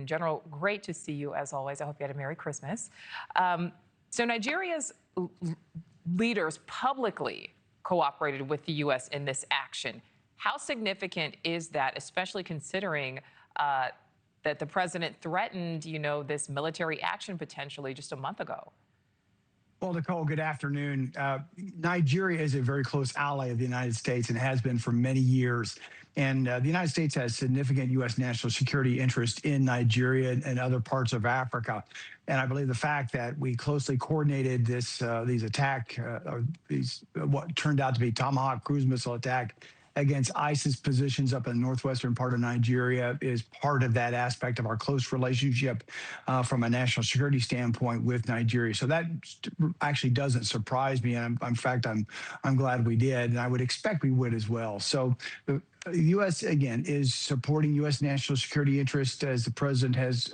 General, great to see you as always. I hope you had a Merry Christmas. So Nigeria's leaders publicly cooperated with the U.S. in this action. How significant is that, especially considering that the president threatened, this military action potentially just a month ago? Well, Nichole, good afternoon. Nigeria is a very close ally of the United States and has been for many years. And the United States has significant U.S. national security interest in Nigeria and other parts of Africa. And I believe the fact that we closely coordinated these what turned out to be Tomahawk cruise missile attack against ISIS positions up in the northwestern part of Nigeria is part of that aspect of our close relationship from a national security standpoint with Nigeria. So that actually doesn't surprise me. And in fact, I'm glad we did, and I would expect we would as well. So the U.S., again, is supporting U.S. national security interest as the president has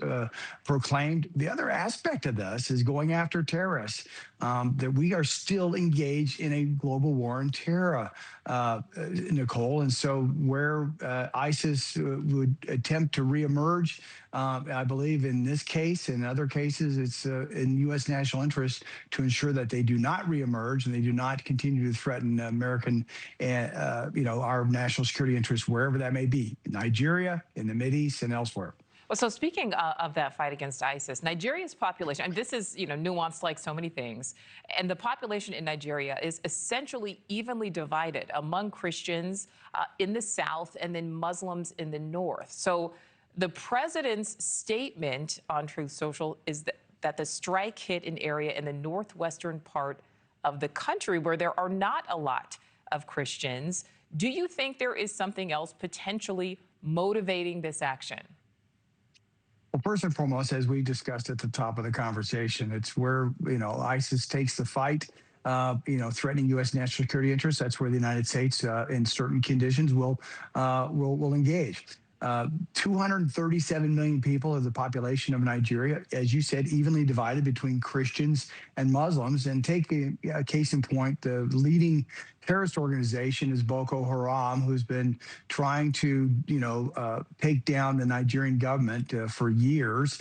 proclaimed. The other aspect of this is going after terrorists, that we are still engaged in a global war on terror, Nichole. And so where ISIS would attempt to reemerge, I believe in this case and other cases, it's in U.S. national interest to ensure that they do not reemerge and they do not continue to threaten American, our national security interests, wherever that may be, in Nigeria, in the Mideast, and elsewhere. Well, so speaking of that fight against ISIS, Nigeria's population, and this is, nuanced like so many things, and the population in Nigeria is essentially evenly divided among Christians in the south and then Muslims in the north. So the president's statement on Truth Social is that the strike hit an area in the northwestern part of the country where there are not a lot of Christians. Do you think there is something else potentially motivating this action? Well, first and foremost, as we discussed at the top of the conversation, it's where, ISIS takes the fight, threatening U.S. national security interests. That's where the United States, in certain conditions, will engage. 237 million people of the population of Nigeria, as you said, evenly divided between Christians and Muslims. And take a case in point, the leading terrorist organization is Boko Haram, who's been trying to, take down the Nigerian government for years.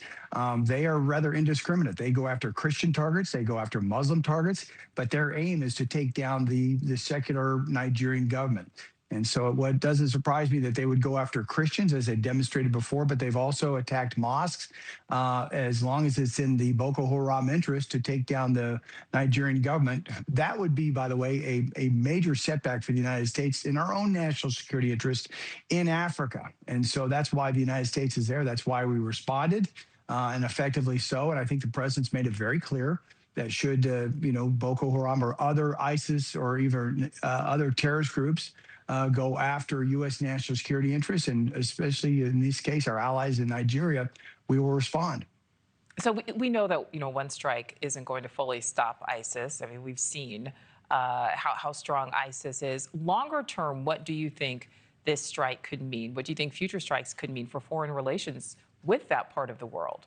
They are rather indiscriminate. They go after Christian targets, they go after Muslim targets, but their aim is to take down the secular Nigerian government. And so what doesn't surprise me that they would go after Christians, as they demonstrated before, but they've also attacked mosques, as long as it's in the Boko Haram interest to take down the Nigerian government. That would be, by the way, a major setback for the United States in our own national security interest in Africa. And so that's why the United States is there. That's why we responded, and effectively so. And I think the president's made it very clear that should, Boko Haram or other ISIS or even other terrorist groups go after U.S. national security interests, and especially in this case, our allies in Nigeria, we will respond. So we know that, one strike isn't going to fully stop ISIS. I mean, we've seen how strong ISIS is. Longer term, what do you think this strike could mean? What do you think future strikes could mean for foreign relations with that part of the world?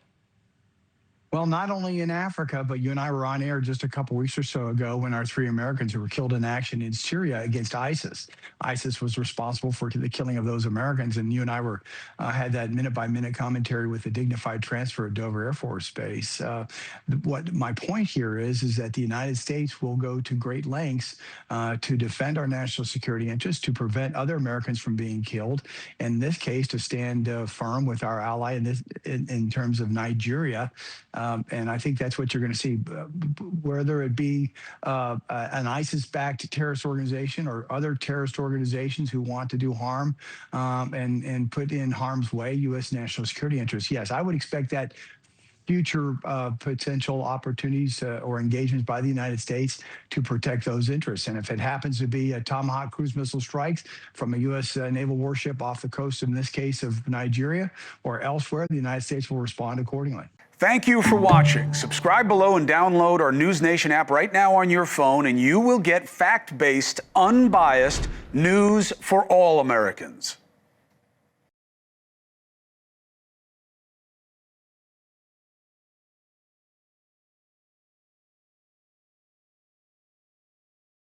Well, not only in Africa, but you and I were on air just a couple weeks or so ago when our 3 Americans who were killed in action in Syria against ISIS. ISIS was responsible for the killing of those Americans, and you and I were had that minute-by-minute commentary with the dignified transfer of Dover Air Force Base. What my point here is that the United States will go to great lengths to defend our national security interests, to prevent other Americans from being killed. In this case, to stand firm with our ally in terms of Nigeria. And I think that's what you're going to see, whether it be an ISIS-backed terrorist organization or other terrorist organizations who want to do harm and put in harm's way U.S. national security interests. Yes, I would expect that future potential opportunities or engagements by the United States to protect those interests. And if it happens to be a Tomahawk cruise missile strikes from a U.S. naval warship off the coast, in this case of Nigeria or elsewhere, the United States will respond accordingly. Thank you for watching. Subscribe below and download our NewsNation app right now on your phone, and you will get fact-based, unbiased news for all Americans.